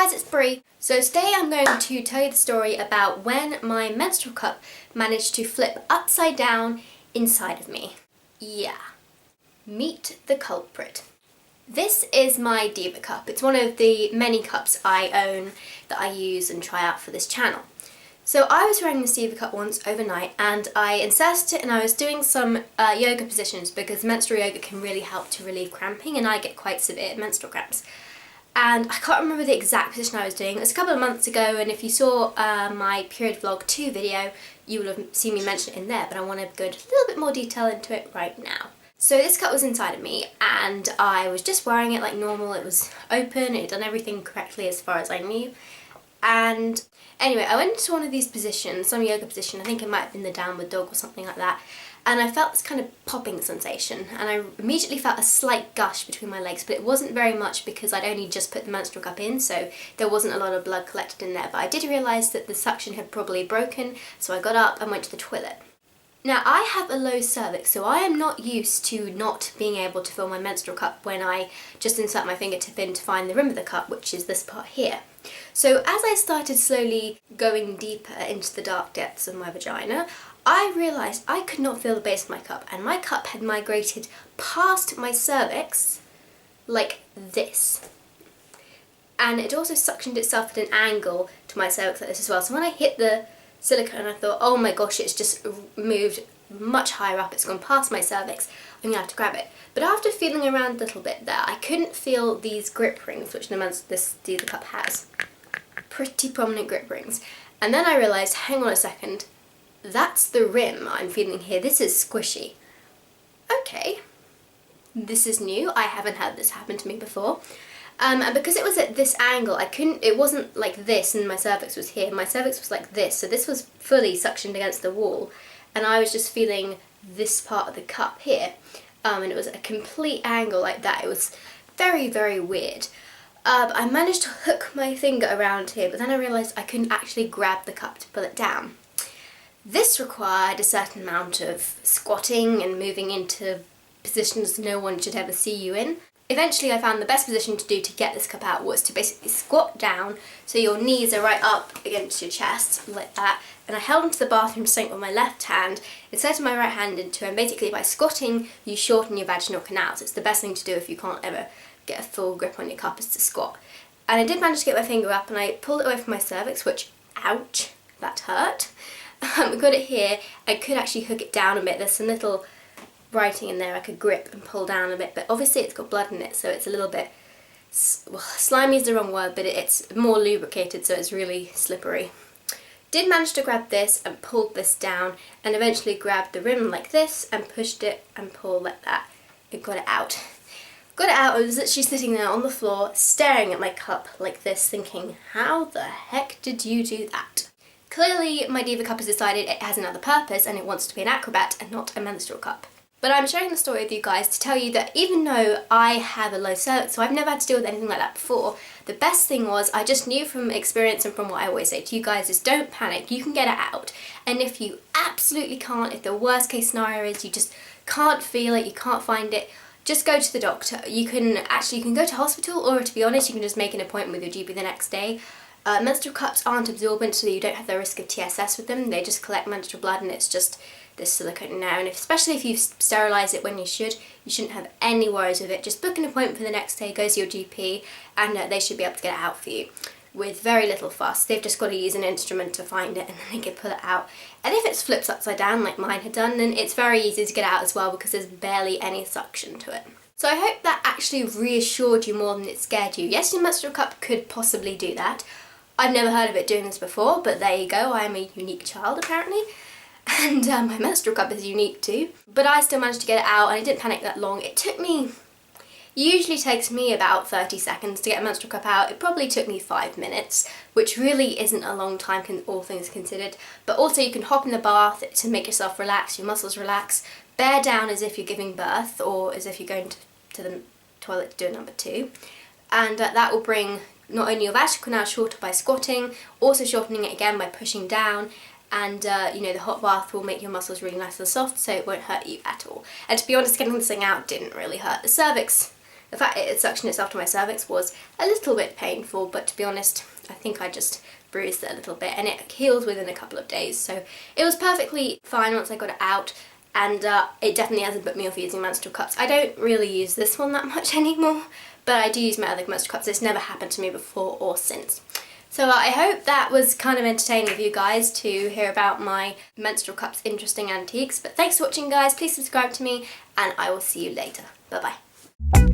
guys, it's Brie. So today I'm going to tell you the story about when my menstrual cup managed to flip upside down inside of me. Yeah. Meet the culprit. This is my Diva cup. It's one of the many cups I own that I use and try out for this channel. So I was wearing this Diva cup once overnight and I inserted it and I was doing some yoga positions because menstrual yoga can really help to relieve cramping and I get quite severe menstrual cramps. And I can't remember the exact position I was doing. It was a couple of months ago, and if you saw my period vlog 2 video, you will have seen me mention it in there, but I want to go into a little bit more detail into it right now. So this cup was inside of me, and I was just wearing it like normal. It was open, it had done everything correctly as far as I knew. And anyway, I went into one of these positions, some yoga position, I think it might have been the downward dog or something like that, and I felt this kind of popping sensation, and I immediately felt a slight gush between my legs, but it wasn't very much because I'd only just put the menstrual cup in, so there wasn't a lot of blood collected in there, but I did realise that the suction had probably broken, so I got up and went to the toilet. Now, I have a low cervix, so I am not used to not being able to fill my menstrual cup when I just insert my fingertip in to find the rim of the cup, which is this part here. So as I started slowly going deeper into the dark depths of my vagina, I realised I could not feel the base of my cup, and my cup had migrated past my cervix like this. And it also suctioned itself at an angle to my cervix like this as well. So when I hit the silicone, I thought, oh my gosh, it's just moved much higher up, it's gone past my cervix, I'm going to have to grab it. But after feeling around a little bit there, I couldn't feel these grip rings, which this Diva cup has. Pretty prominent grip rings. And then I realised, hang on a second, that's the rim I'm feeling here, this is squishy. Okay, this is new, I haven't had this happen to me before. And because it was at this angle, it wasn't like this and my cervix was here, my cervix was like this, so this was fully suctioned against the wall, and I was just feeling this part of the cup here, and it was a complete angle like that. It was very, very weird. I managed to hook my finger around here, but then I realised I couldn't actually grab the cup to pull it down. This required a certain amount of squatting and moving into positions no one should ever see you in. Eventually I found the best position to do to get this cup out was to basically squat down so your knees are right up against your chest, like that, and I held onto the bathroom sink with my left hand, inserted my right hand into it, and basically by squatting you shorten your vaginal canals. It's the best thing to do if you can't ever get a full grip on your cup, is to squat. And I did manage to get my finger up and I pulled it away from my cervix, which, ouch, that hurt. Got it here. I could actually hook it down a bit. There's some little writing in there I could grip and pull down a bit, but obviously it's got blood in it, so it's a little bit, well, slimy is the wrong word, but it's more lubricated, so it's really slippery. Did manage to grab this and pulled this down, and eventually grabbed the rim like this and pushed it and pulled like that and got it out. Got it out, I was literally sitting there on the floor staring at my cup like this, thinking, how the heck did you do that? Clearly my Diva cup has decided it has another purpose and it wants to be an acrobat and not a menstrual cup. But I'm sharing the story with you guys to tell you that even though I have a low cervix, so I've never had to deal with anything like that before, the best thing was I just knew from experience and from what I always say to you guys is don't panic, you can get it out. And if you absolutely can't, if the worst case scenario is you just can't feel it, you can't find it, just go to the doctor. You can go to hospital, or to be honest, you can just make an appointment with your GP the next day. Menstrual cups aren't absorbent, so you don't have the risk of TSS with them. They just collect menstrual blood and it's just this silicone now. And especially if you sterilise it when you shouldn't have any worries with it. Just book an appointment for the next day, go to your GP, and they should be able to get it out for you with very little fuss. They've just got to use an instrument to find it and then they can pull it out. And if it flips upside down like mine had done, then it's very easy to get out as well because there's barely any suction to it. So I hope that actually reassured you more than it scared you. Yes, your menstrual cup could possibly do that. I've never heard of it doing this before, but there you go, I am a unique child apparently. And my menstrual cup is unique too. But I still managed to get it out and I didn't panic that long. It usually takes me about 30 seconds to get a menstrual cup out. It probably took me 5 minutes, which really isn't a long time, all things considered. But also you can hop in the bath to make yourself relax, your muscles relax. Bear down as if you're giving birth or as if you're going to the toilet to do a number 2. And that will bring not only your vaginal canal shorter by squatting, also shortening it again by pushing down, and you know, the hot bath will make your muscles really nice and soft, so it won't hurt you at all. And to be honest, getting this thing out didn't really hurt. The cervix The fact it had suctioned itself to my cervix was a little bit painful, but to be honest, I think I just bruised it a little bit and it healed within a couple of days. So it was perfectly fine once I got it out, and it definitely hasn't put me off using menstrual cups. I don't really use this one that much anymore, but I do use my other menstrual cups. It's never happened to me before or since. So I hope that was kind of entertaining of you guys to hear about my menstrual cups interesting antiques. But thanks for watching, guys. Please subscribe to me and I will see you later. Bye bye.